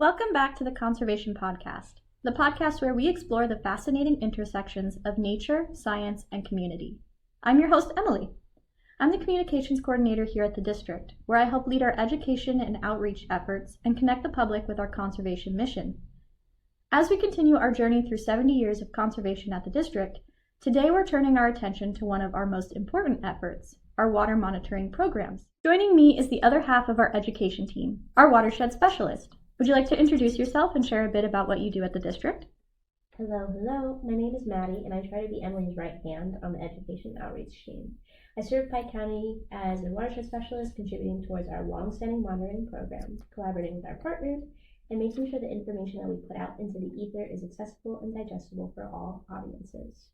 Welcome back to the Conservation Podcast, the podcast where we explore the fascinating intersections of nature, science, and community. I'm your host, Emily. I'm the Communications Coordinator here at the District, where I help lead our education and outreach efforts and connect the public with our conservation mission. As we continue our journey through 70 years of conservation at the District, today we're turning our attention to one of our most important efforts, our water monitoring programs. Joining me is the other half of our education team, our Watershed Specialist. Would you like to introduce yourself and share a bit about what you do at the District? Hello. My name is Maddie, and I try to be Emily's right hand on the education outreach team. I serve Pike County as a Watershed Specialist, contributing towards our long-standing monitoring program, collaborating with our partners, and making sure the information that we put out into the ether is accessible and digestible for all audiences.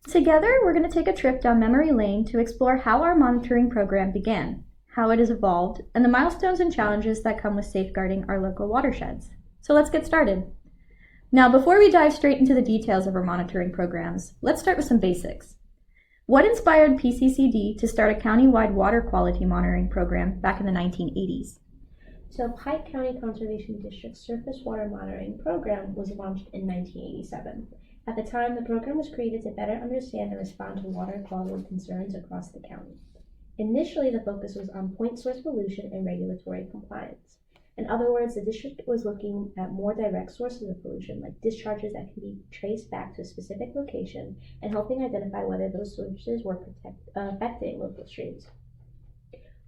Together, we're going to take a trip down memory lane to explore how our monitoring program began, how it has evolved, and the milestones and challenges that come with safeguarding our local watersheds. So let's get started. Now, before we dive straight into the details of our monitoring programs, let's start with some basics. What inspired PCCD to start a county-wide water quality monitoring program back in the 1980s? So Pike County Conservation District's surface water monitoring program was launched in 1987. At the time, the program was created to better understand and respond to water quality concerns across the county. Initially, the focus was on point source pollution and regulatory compliance. In other words, the district was looking at more direct sources of pollution, like discharges that can be traced back to a specific location, and helping identify whether those sources were affecting local streams.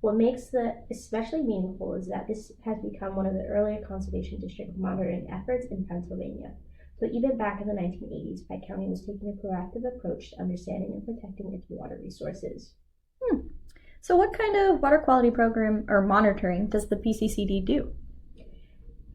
What makes it especially meaningful is that this has become one of the earlier conservation district monitoring efforts in Pennsylvania. So even back in the 1980s, Pike County was taking a proactive approach to understanding and protecting its water resources. So what kind of water quality program or monitoring does the PCCD do?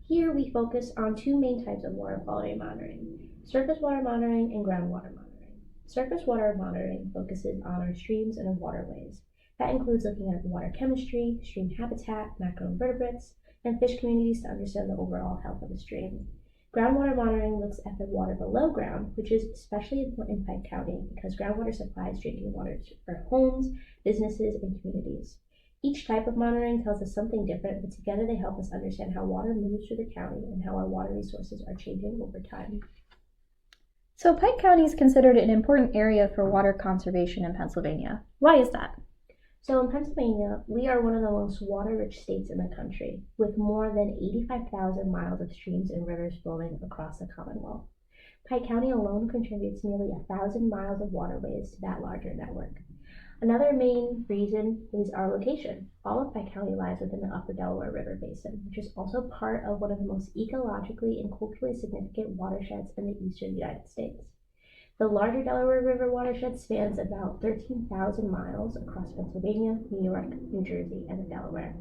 Here we focus on two main types of water quality monitoring: surface water monitoring and groundwater monitoring. Surface water monitoring focuses on our streams and our waterways. That includes looking at water chemistry, stream habitat, macroinvertebrates, and fish communities to understand the overall health of the stream. Groundwater monitoring looks at the water below ground, which is especially important in Pike County because groundwater supplies drinking water for homes, businesses, and communities. Each type of monitoring tells us something different, but together they help us understand how water moves through the county and how our water resources are changing over time. So Pike County is considered an important area for water conservation in Pennsylvania. Why is that? So in Pennsylvania, we are one of the most water-rich states in the country, with more than 85,000 miles of streams and rivers flowing across the Commonwealth. Pike County alone contributes nearly 1,000 miles of waterways to that larger network. Another main reason is our location. All of Pike County lies within the Upper Delaware River Basin, which is also part of one of the most ecologically and culturally significant watersheds in the eastern United States. The larger Delaware River watershed spans about 13,000 miles across Pennsylvania, New York, New Jersey, and the Delaware.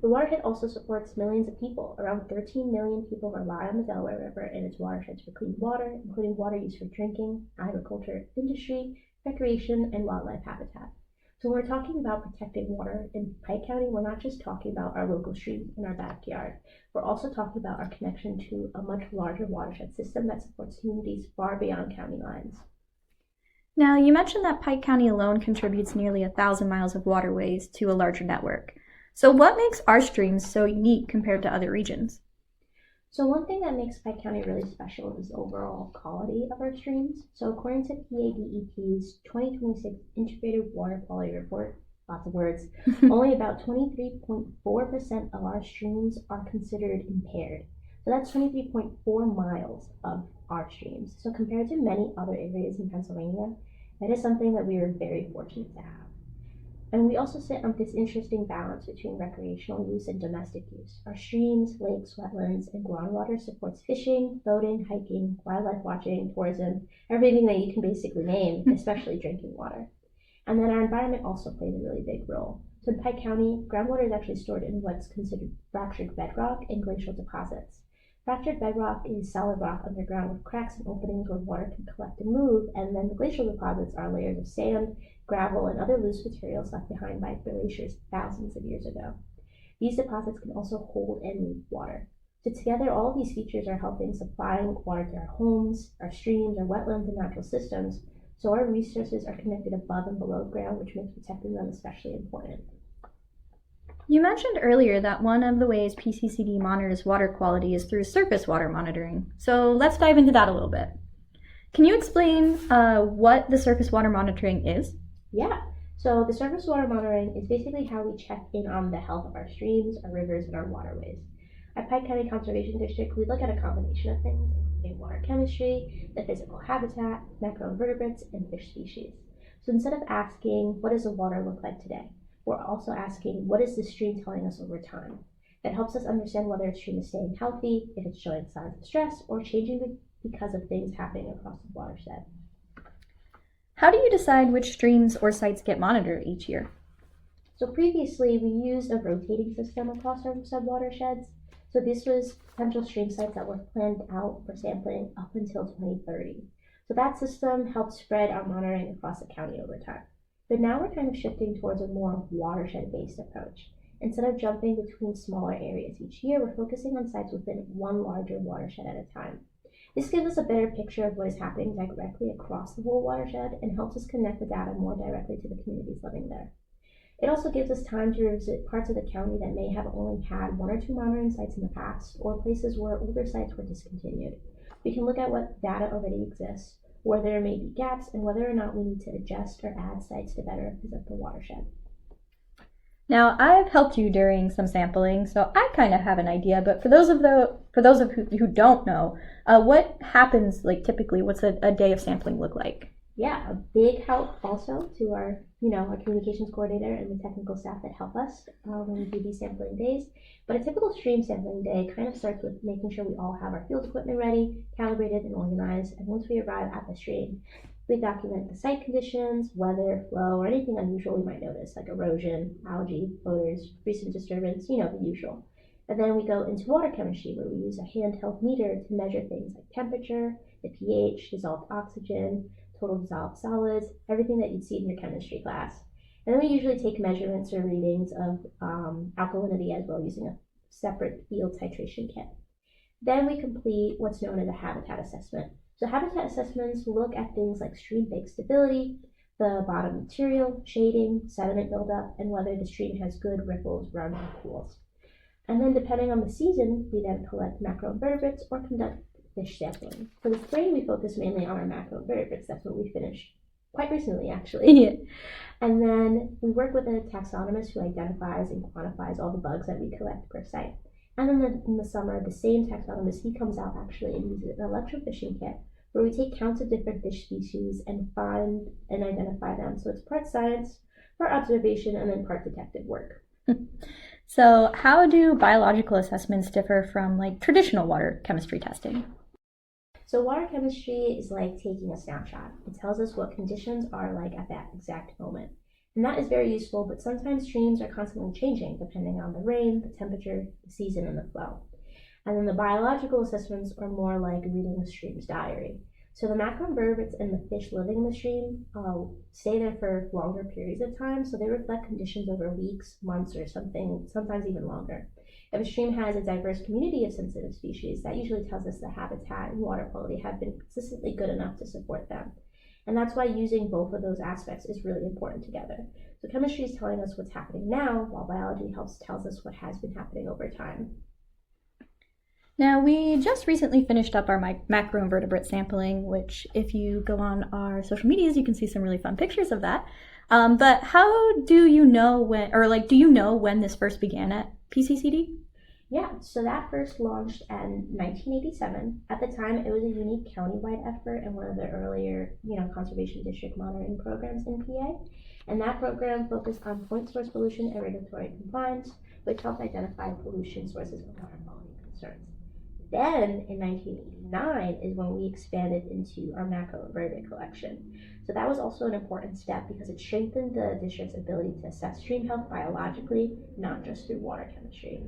The watershed also supports millions of people. Around 13 million people rely on the Delaware River and its watersheds for clean water, including water used for drinking, agriculture, industry, recreation, and wildlife habitat. So when we're talking about protecting water in Pike County, we're not just talking about our local streams in our backyard. We're also talking about our connection to a much larger watershed system that supports communities far beyond county lines. Now, you mentioned that Pike County alone contributes nearly 1,000 miles of waterways to a larger network. So what makes our streams so unique compared to other regions? So one thing that makes Pike County really special is the overall quality of our streams. So according to PADEP's 2026 Integrated Water Quality Report, lots of words, only about 23.4% of our streams are considered impaired. So that's 23.4 miles of our streams. So compared to many other areas in Pennsylvania, that is something that we are very fortunate to have. And we also sit on this interesting balance between recreational use and domestic use. Our streams, lakes, wetlands, and groundwater supports fishing, boating, hiking, wildlife watching, tourism, everything that you can basically name, especially drinking water. And then our environment also plays a really big role. So in Pike County, groundwater is actually stored in what's considered fractured bedrock and glacial deposits. Fractured bedrock is solid rock underground with cracks and openings where water can collect and move, and then the glacial deposits are layers of sand, gravel, and other loose materials left behind by glaciers thousands of years ago. These deposits can also hold and move water. So together, all of these features are helping supplying water to our homes, our streams, our wetlands, and natural systems, so our resources are connected above and below ground, which makes protecting them especially important. You mentioned earlier that one of the ways PCCD monitors water quality is through surface water monitoring. So let's dive into that a little bit. Can you explain what the surface water monitoring is? Yeah. So the surface water monitoring is basically how we check in on the health of our streams, our rivers, and our waterways. At Pike County Conservation District, we look at a combination of things, including water chemistry, the physical habitat, macroinvertebrates, and fish species. So instead of asking, what does the water look like today? We're also asking, what is the stream telling us over time? That helps us understand whether a stream is staying healthy, if it's showing signs of stress, or changing because of things happening across the watershed. How do you decide which streams or sites get monitored each year? So previously, we used a rotating system across our sub-watersheds. So this was potential stream sites that were planned out for sampling up until 2030. So that system helped spread our monitoring across the county over time. But now we're kind of shifting towards a more watershed-based approach. Instead of jumping between smaller areas each year, we're focusing on sites within one larger watershed at a time. This gives us a better picture of what is happening directly across the whole watershed and helps us connect the data more directly to the communities living there. It also gives us time to revisit parts of the county that may have only had one or two monitoring sites in the past, or places where older sites were discontinued. We can look at what data already exists, where there may be gaps, and whether or not we need to adjust or add sites to better represent the watershed. Now, I've helped you during some sampling, so I kind of have an idea. But for those of you who don't know, what happens typically? What's a day of sampling look like? Yeah, a big help also to our communications coordinator and the technical staff that help us when we do these sampling days. But a typical stream sampling day kind of starts with making sure we all have our field equipment ready, calibrated, and organized. And once we arrive at the stream, we document the site conditions, weather, flow, or anything unusual we might notice, like erosion, algae, odors, recent disturbance, the usual. And then we go into water chemistry, where we use a handheld meter to measure things like temperature, the pH, dissolved oxygen, total dissolved solids, everything that you'd see in your chemistry class. And then we usually take measurements or readings of alkalinity as well, using a separate field titration kit. Then we complete what's known as a habitat assessment. So habitat assessments look at things like stream bank stability, the bottom material, shading, sediment buildup, and whether the stream has good ripples, runs, and pools. And then depending on the season, we then collect macroinvertebrates or conduct fish sampling. For the spring, we focus mainly on our macroinvertebrates. That's what we finished quite recently, actually. Yeah. And then we work with a taxonomist who identifies and quantifies all the bugs that we collect per site. And then in the summer, the same taxonomist, he comes out actually and uses an electrofishing kit where we take counts of different fish species and find and identify them. So it's part science, part observation, and then part detective work. So how do biological assessments differ from traditional water chemistry testing? So water chemistry is like taking a snapshot. It tells us what conditions are like at that exact moment. And that is very useful, but sometimes streams are constantly changing depending on the rain, the temperature, the season, and the flow. And then the biological assessments are more like reading the stream's diary. So the macroinvertebrates and the fish living in the stream stay there for longer periods of time, so they reflect conditions over weeks, months, or sometimes even longer. If a stream has a diverse community of sensitive species, that usually tells us the habitat and water quality have been consistently good enough to support them. And that's why using both of those aspects is really important together. So chemistry is telling us what's happening now, while biology tells us what has been happening over time. Now, we just recently finished up our macroinvertebrate sampling, which if you go on our social medias, you can see some really fun pictures of that. But how do you know do you know when this first began at PCCD? Yeah, so that first launched in 1987. At the time, it was a unique countywide effort and one of the earlier, conservation district monitoring programs in PA. And that program focused on point source pollution and regulatory compliance, which helped identify pollution sources and water quality concerns. Then in 1989 is when we expanded into our macroinvertebrate collection. So that was also an important step because it strengthened the district's ability to assess stream health biologically, not just through water chemistry.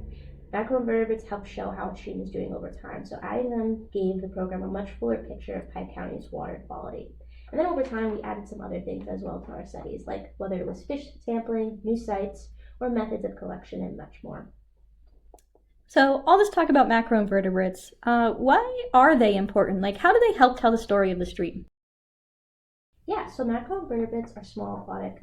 Macroinvertebrates help show how a stream is doing over time, so adding them gave the program a much fuller picture of Pike County's water quality. And then over time, we added some other things as well to our studies, like whether it was fish sampling, new sites, or methods of collection, and much more. So all this talk about macroinvertebrates, why are they important? How do they help tell the story of the stream? Yeah, so macroinvertebrates are small aquatic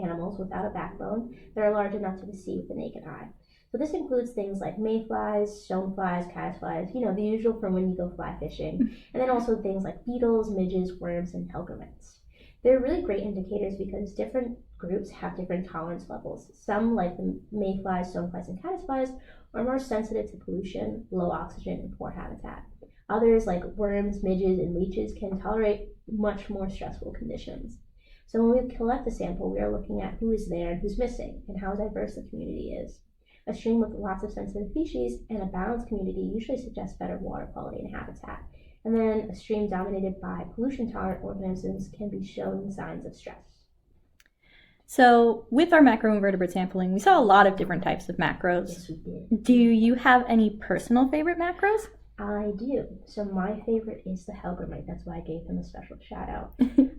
animals without a backbone that are large enough to be seen with the naked eye. So this includes things like mayflies, stoneflies, caddisflies, the usual from when you go fly fishing, and then also things like beetles, midges, worms, and helgraments. They're really great indicators because different groups have different tolerance levels. Some, like the mayflies, stoneflies, and caddisflies, are more sensitive to pollution, low oxygen, and poor habitat. Others, like worms, midges, and leeches, can tolerate much more stressful conditions. So when we collect a sample, we are looking at who is there and who's missing, and how diverse the community is. A stream with lots of sensitive species and a balanced community usually suggests better water quality and habitat. And then a stream dominated by pollution-tolerant organisms can be showing signs of stress. So with our macroinvertebrate sampling, we saw a lot of different types of macros. Yes, we did. Do you have any personal favorite macros? I do. So my favorite is the helgramite. That's why I gave them a special shout out.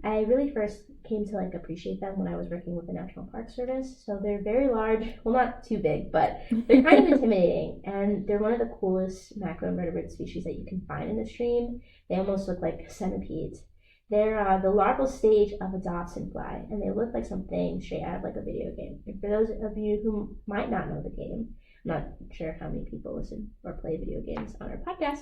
I really first came to appreciate them when I was working with the National Park Service. So they're very large, well, not too big, but they're kind of intimidating, and they're one of the coolest macroinvertebrate species that you can find in the stream. They almost look like centipedes. They're the larval stage of a Dobson fly, and they look like something straight out of a video game. And for those of you who might not know the game, I'm not sure how many people listen or play video games on our podcast,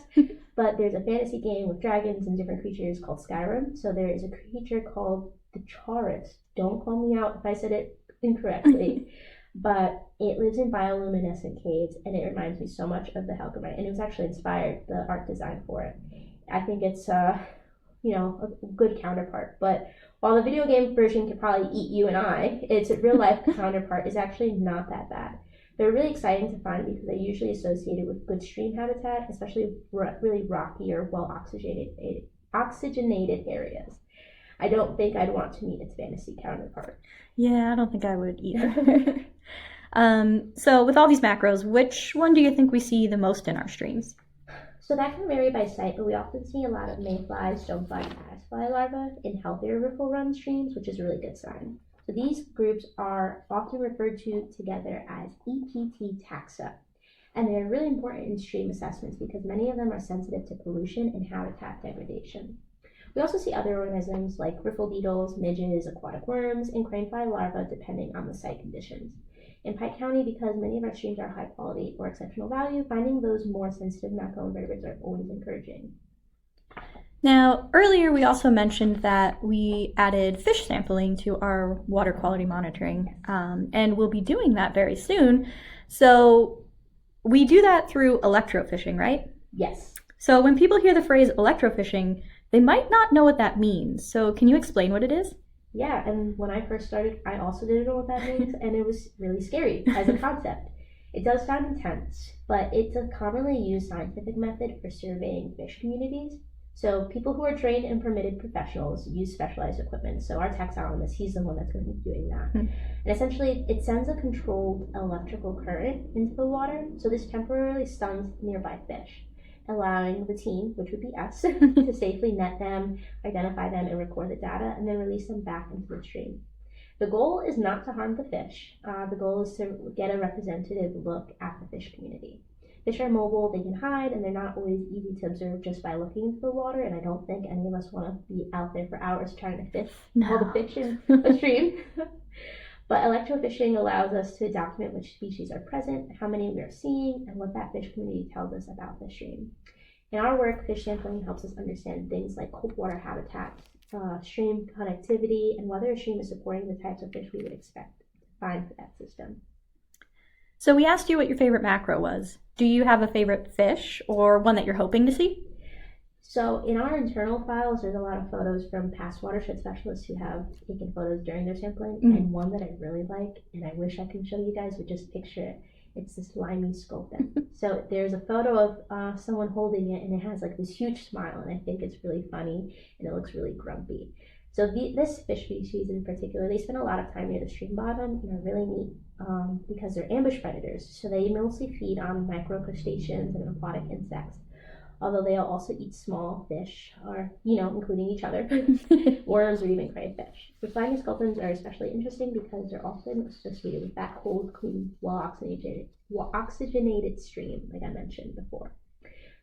but there's a fantasy game with dragons and different creatures called Skyrim. So there is a creature called the Chaurus. Don't call me out if I said it incorrectly, but it lives in bioluminescent caves, and it reminds me so much of the helgramite, and it was actually inspired the art design for it. I think it's a good counterpart, but while the video game version could probably eat you and I, its real life counterpart is actually not that bad. They're really exciting to find because they're usually associated with good stream habitat, especially really rocky or well oxygenated areas. I don't think I'd want to meet its fantasy counterpart. Yeah, I don't think I would either. So with all these macros, which one do you think we see the most in our streams? So that can vary by site, but we often see a lot of mayflies, stonefly, and caddisfly larvae in healthier riffle-run streams, which is a really good sign. So these groups are often referred to together as EPT taxa, and they're really important in stream assessments because many of them are sensitive to pollution and habitat degradation. We also see other organisms like riffle beetles, midges, aquatic worms, and cranefly larvae depending on the site conditions. In Pike County, because many of our streams are high quality or exceptional value, finding those more sensitive macroinvertebrates are always encouraging. Now, earlier we also mentioned that we added fish sampling to our water quality monitoring, and we'll be doing that very soon. So we do that through electrofishing, right? Yes. So when people hear the phrase electrofishing, they might not know what that means. So can you explain what it is? Yeah, and when I first started, I also didn't know what that means, and it was really scary as a concept. It does sound intense, but it's a commonly used scientific method for surveying fish communities. So people who are trained and permitted professionals use specialized equipment. So our taxonomist, he's the one that's going to be doing that. And essentially, it sends a controlled electrical current into the water. So this temporarily stuns nearby fish, allowing the team, which would be us, to safely net them, identify them, and record the data, and then release them back into the stream. The goal is not to harm the fish. The goal is to get a representative look at the fish community. Fish are mobile, they can hide, and they're not always easy to observe just by looking into the water, and I don't think any of us want to be out there for hours trying to fish all the fish in a stream. But electrofishing allows us to document which species are present, how many we are seeing, and what that fish community tells us about the stream. In our work, fish sampling helps us understand things like cold water habitat, stream connectivity, and whether a stream is supporting the types of fish we would expect to find for that system. So we asked you what your favorite macro was. Do you have a favorite fish or one that you're hoping to see? So in our internal files, there's a lot of photos from past watershed specialists who have taken photos during their sampling, and one that I really like, and I wish I could show you guys, but just picture it. It's this slimy sculpin. So there's a photo of someone holding it, and it has this huge smile, and I think it's really funny, and it looks really grumpy. So this fish species in particular, they spend a lot of time near the stream bottom and are really neat because they're ambush predators. So they mostly feed on microcrustaceans and aquatic insects, although they'll also eat small fish, or including each other, worms, or even crayfish. The slimy sculpins are especially interesting because they're often associated with that cold, clean, well-oxygenated stream, like I mentioned before.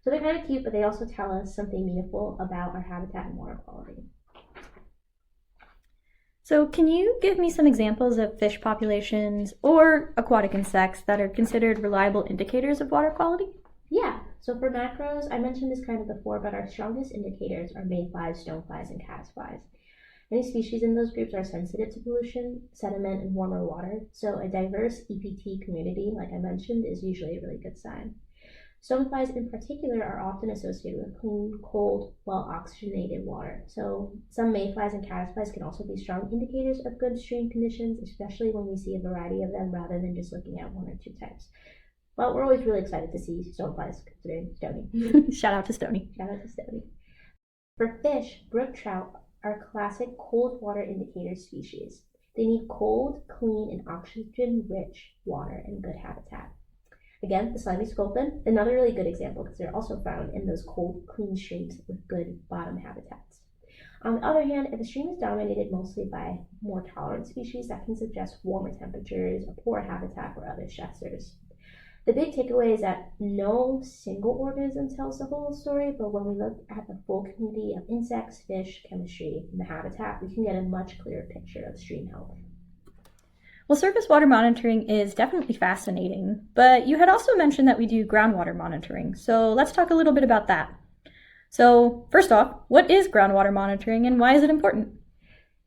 So they're kind of cute, but they also tell us something meaningful about our habitat and water quality. So can you give me some examples of fish populations or aquatic insects that are considered reliable indicators of water quality? Yeah, so for macros, I mentioned this kind of before, but our strongest indicators are mayflies, stoneflies, and caddisflies. Many species in those groups are sensitive to pollution, sediment, and warmer water, so a diverse EPT community, like I mentioned, is usually a really good sign. Stoneflies in particular are often associated with clean, cold, well-oxygenated water. So some mayflies and caddisflies can also be strong indicators of good stream conditions, especially when we see a variety of them rather than just looking at one or two types. But we're always really excited to see stoneflies considering Stony. Shout out to Stony. Shout out to Stony. For fish, brook trout are classic cold water indicator species. They need cold, clean, and oxygen-rich water and good habitat. Again, the slimy sculpin, another really good example because they're also found in those cold, clean streams with good bottom habitats. On the other hand, if a stream is dominated mostly by more tolerant species, that can suggest warmer temperatures, a poor habitat, or other stressors. The big takeaway is that no single organism tells the whole story, but when we look at the full community of insects, fish, chemistry, and the habitat, we can get a much clearer picture of stream health. Well, surface water monitoring is definitely fascinating, but you had also mentioned that we do groundwater monitoring, so let's talk a little bit about that. So first off, what is groundwater monitoring and why is it important?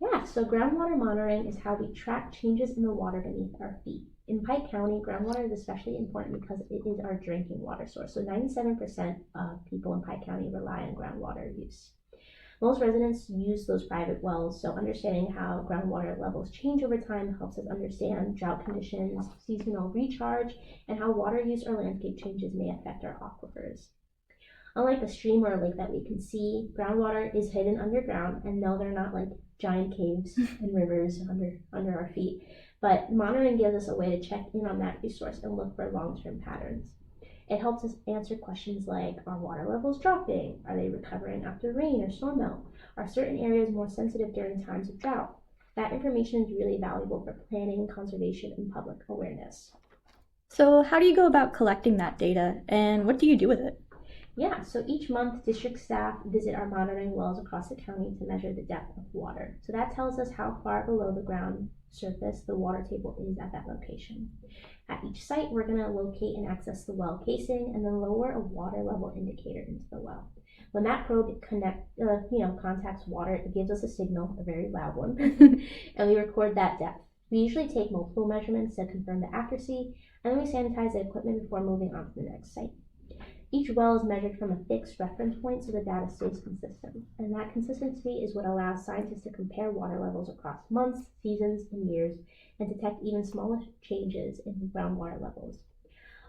Yeah, so groundwater monitoring is how we track changes in the water beneath our feet. In Pike County, groundwater is especially important because it is our drinking water source. So 97% of people in Pike County rely on groundwater use. Most residents use those private wells, so understanding how groundwater levels change over time helps us understand drought conditions, seasonal recharge, and how water use or landscape changes may affect our aquifers. Unlike a stream or a lake that we can see, groundwater is hidden underground, and no, they're not like giant caves and rivers under our feet. But monitoring gives us a way to check in on that resource and look for long-term patterns. It helps us answer questions like, are water levels dropping? Are they recovering after rain or storm melt? Are certain areas more sensitive during times of drought? That information is really valuable for planning, conservation, and public awareness. So how do you go about collecting that data, and what do you do with it? Yeah, so each month, district staff visit our monitoring wells across the county to measure the depth of water. So that tells us how far below the ground surface the water table is at that location. At each site, we're going to locate and access the well casing and then lower a water level indicator into the well. When that probe contacts water, it gives us a signal, a very loud one, and we record that depth. We usually take multiple measurements to confirm the accuracy, and then we sanitize the equipment before moving on to the next site. Each well is measured from a fixed reference point so the data stays consistent, and that consistency is what allows scientists to compare water levels across months, seasons, and years, and detect even smaller changes in groundwater levels.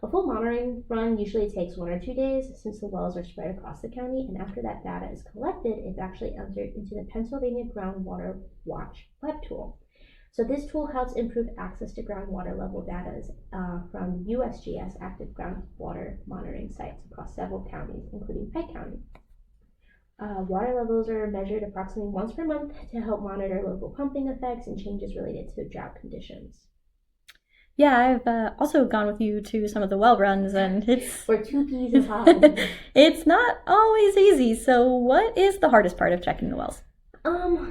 A full monitoring run usually takes 1 or 2 days since the wells are spread across the county, and after that data is collected, it's actually entered into the Pennsylvania Groundwater Watch web tool. So this tool helps improve access to groundwater level data from USGS active groundwater monitoring sites across several counties, including Pike County. Water levels are measured approximately once per month to help monitor local pumping effects and changes related to drought conditions. Yeah, I've also gone with you to some of the well runs, and it's... We're 2 peas in a pod. It's not always easy, so what is the hardest part of checking the wells?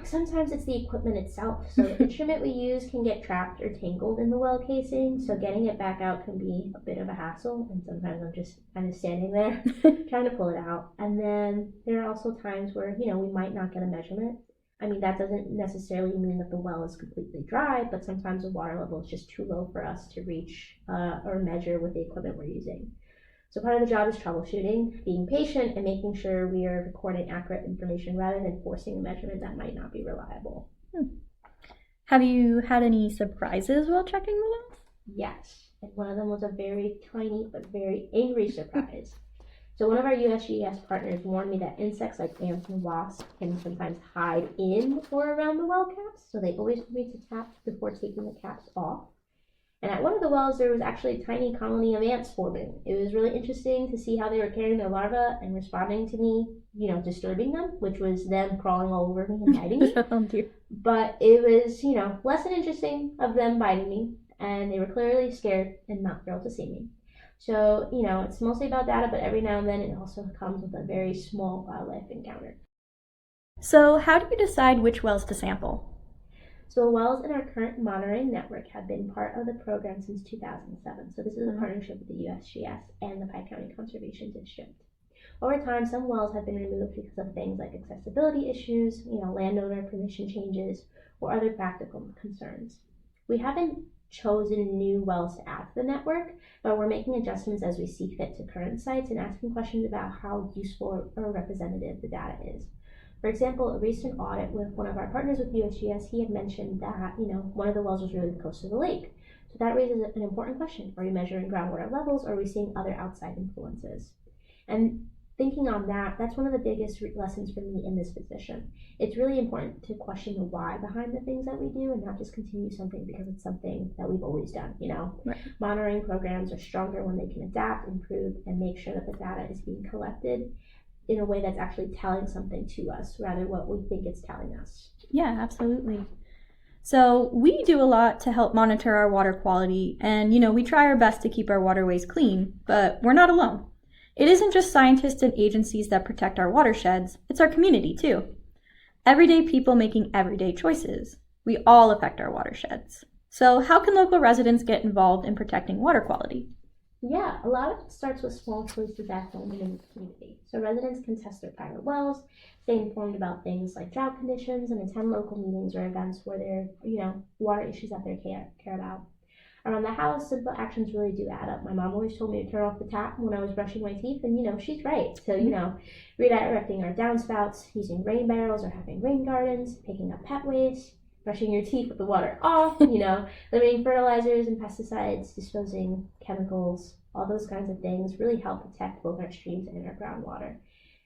Sometimes it's the equipment itself. So the instrument we use can get trapped or tangled in the well casing, so getting it back out can be a bit of a hassle, and sometimes I'm just kind of standing there trying to pull it out. And then there are also times where, we might not get a measurement. I mean, that doesn't necessarily mean that the well is completely dry, but sometimes the water level is just too low for us to reach or measure with the equipment we're using. So part of the job is troubleshooting, being patient, and making sure we are recording accurate information rather than forcing a measurement that might not be reliable. Have you had any surprises while checking the wells? Yes, and one of them was a very tiny but very angry surprise. So one of our USGS partners warned me that insects like ants and wasps can sometimes hide in or around the well caps, so they always put me to tap before taking the caps off. And at one of the wells, there was actually a tiny colony of ants forming. It was really interesting to see how they were carrying their larvae and responding to me, disturbing them, which was them crawling all over me and biting me. Oh, dear. But it was, less than interesting of them biting me, and they were clearly scared and not thrilled to see me. So, it's mostly about data, but every now and then it also comes with a very small wildlife encounter. So how do you decide which wells to sample? So the wells in our current monitoring network have been part of the program since 2007. So this is a partnership with the USGS and the Pike County Conservation District. Over time, some wells have been removed because of things like accessibility issues, landowner permission changes, or other practical concerns. We haven't chosen new wells to add to the network, but we're making adjustments as we see fit to current sites and asking questions about how useful or representative the data is. For example, a recent audit with one of our partners with USGS, he had mentioned that, one of the wells was really close to the lake. So that raises an important question. Are we measuring groundwater levels, or are we seeing other outside influences? And thinking on that, that's one of the biggest lessons for me in this position. It's really important to question the why behind the things that we do and not just continue something because it's something that we've always done, Right. Monitoring programs are stronger when they can adapt, improve, and make sure that the data is being collected in a way that's actually telling something to us rather what we think it's telling us. Yeah, absolutely. So we do a lot to help monitor our water quality, and we try our best to keep our waterways clean, but we're not alone. It isn't just scientists and agencies that protect our watersheds, it's our community too. Everyday people making everyday choices. We all affect our watersheds. So how can local residents get involved in protecting water quality? Yeah, a lot of it starts with small choices at home and in the community. So residents can test their private wells, stay informed about things like drought conditions, and attend local meetings or events where there are, water issues that they care about. Around the house, simple actions really do add up. My mom always told me to turn off the tap when I was brushing my teeth, and she's right. So, redirecting our downspouts, using rain barrels or having rain gardens, picking up pet waste, brushing your teeth with the water off, limiting fertilizers and pesticides, disposing chemicals, all those kinds of things really help protect both our streams and our groundwater.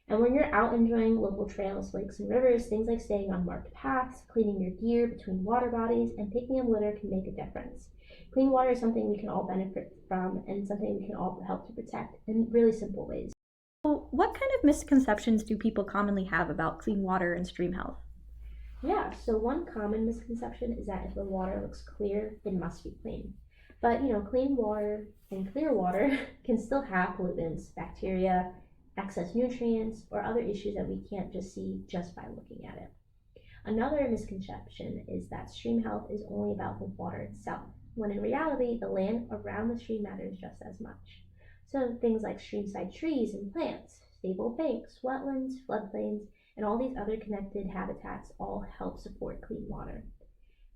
And when you're out enjoying local trails, lakes, and rivers, things like staying on marked paths, cleaning your gear between water bodies, and picking up litter can make a difference. Clean water is something we can all benefit from and something we can all help to protect in really simple ways. So what kind of misconceptions do people commonly have about clean water and stream health? Yeah, so one common misconception is that if the water looks clear, it must be clean. But, clean water and clear water can still have pollutants, bacteria, excess nutrients, or other issues that we can't just see just by looking at it. Another misconception is that stream health is only about the water itself, when in reality, the land around the stream matters just as much. So things like streamside trees and plants, stable banks, wetlands, floodplains, and all these other connected habitats all help support clean water.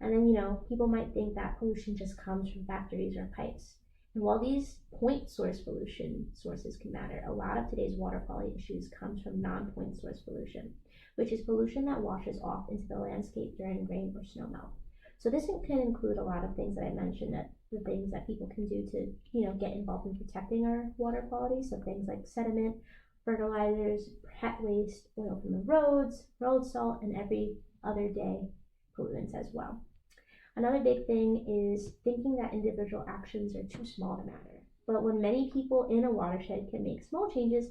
And then, people might think that pollution just comes from factories or pipes. And while these point source pollution sources can matter, a lot of today's water quality issues comes from non-point source pollution, which is pollution that washes off into the landscape during rain or snowmelt. So this can include a lot of things that I mentioned, that the things that people can do to, get involved in protecting our water quality. So things like sediment, fertilizers, pet waste, oil from the roads, road salt, and every other day pollutants as well. Another big thing is thinking that individual actions are too small to matter. But when many people in a watershed can make small changes,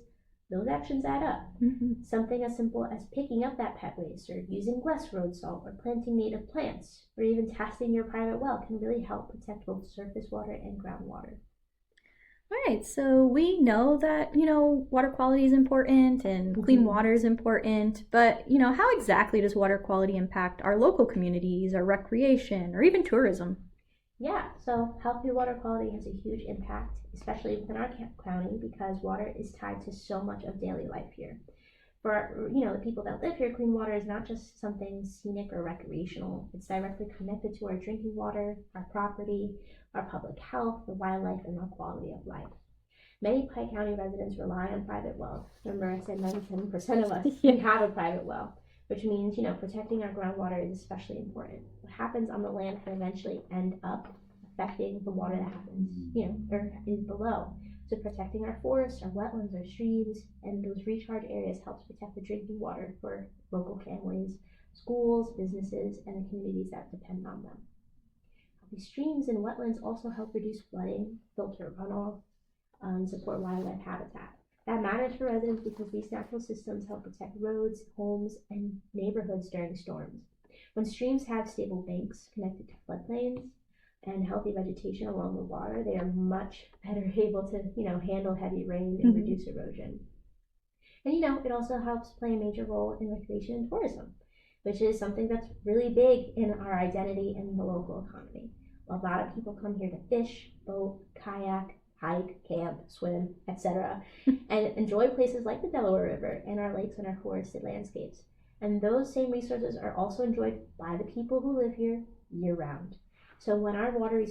those actions add up. Mm-hmm. Something as simple as picking up that pet waste, or using less road salt, or planting native plants, or even testing your private well can really help protect both surface water and groundwater. All right, so we know that, water quality is important and clean water is important, but, how exactly does water quality impact our local communities, our recreation, or even tourism? Yeah, so healthy water quality has a huge impact, especially within our county, because water is tied to so much of daily life here. For, the people that live here, clean water is not just something scenic or recreational. It's directly connected to our drinking water, our property, our public health, the wildlife, and our quality of life. Many Pike County residents rely on private wells. Remember, I said 97% of us we have a private well, which means, protecting our groundwater is especially important. What happens on the land can eventually end up affecting the water that happens, or is below. So protecting our forests, our wetlands, our streams, and those recharge areas helps protect the drinking water for local families, schools, businesses, and the communities that depend on them. These streams and wetlands also help reduce flooding, filter runoff, and support wildlife habitat. That matters for residents because these natural systems help protect roads, homes, and neighborhoods during storms. When streams have stable banks connected to floodplains and healthy vegetation along the water, they are much better able to, handle heavy rain and reduce erosion. And, it also helps play a major role in recreation and tourism. which is something that's really big in our identity and the local economy. A lot of people come here to fish, boat, kayak, hike, camp, swim, etc., and enjoy places like the Delaware River and our lakes and our forested landscapes. And those same resources are also enjoyed by the people who live here year-round. So when our water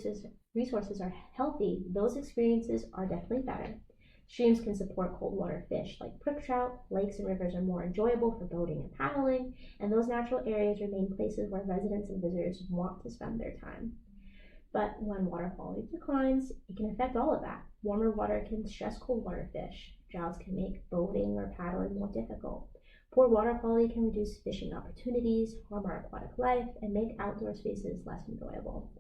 resources are healthy, those experiences are definitely better. Streams can support cold water fish like brook trout, lakes and rivers are more enjoyable for boating and paddling, and those natural areas remain places where residents and visitors want to spend their time. But when water quality declines, it can affect all of that. Warmer water can stress cold water fish. Droughts can make boating or paddling more difficult. Poor water quality can reduce fishing opportunities, harm our aquatic life, and make outdoor spaces less enjoyable.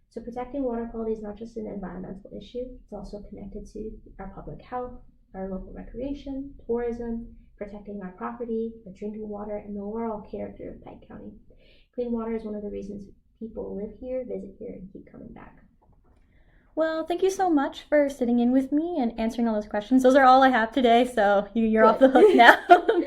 So protecting water quality is not just an environmental issue, it's also connected to our public health, our local recreation, tourism, protecting our property, our drinking water, and the overall character of Pike County. Clean water is one of the reasons people live here, visit here, and keep coming back. Well, thank you so much for sitting in with me and answering all those questions. Those are all I have today, so you're off the hook now.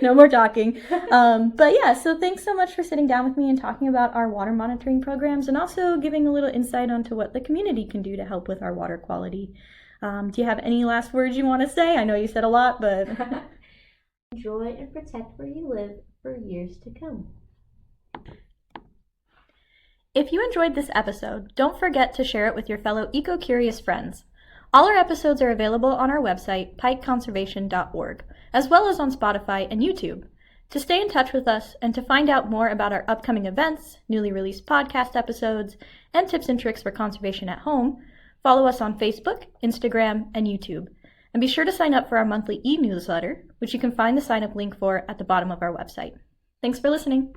No more talking. But yeah, so thanks so much for sitting down with me and talking about our water monitoring programs and also giving a little insight onto what the community can do to help with our water quality. Do you have any last words you want to say? I know you said a lot, but... Enjoy and protect where you live for years to come. If you enjoyed this episode, don't forget to share it with your fellow eco-curious friends. All our episodes are available on our website, pikeconservation.org, as well as on Spotify and YouTube. To stay in touch with us and to find out more about our upcoming events, newly released podcast episodes, and tips and tricks for conservation at home, follow us on Facebook, Instagram, and YouTube. And be sure to sign up for our monthly e-newsletter, which you can find the sign-up link for at the bottom of our website. Thanks for listening.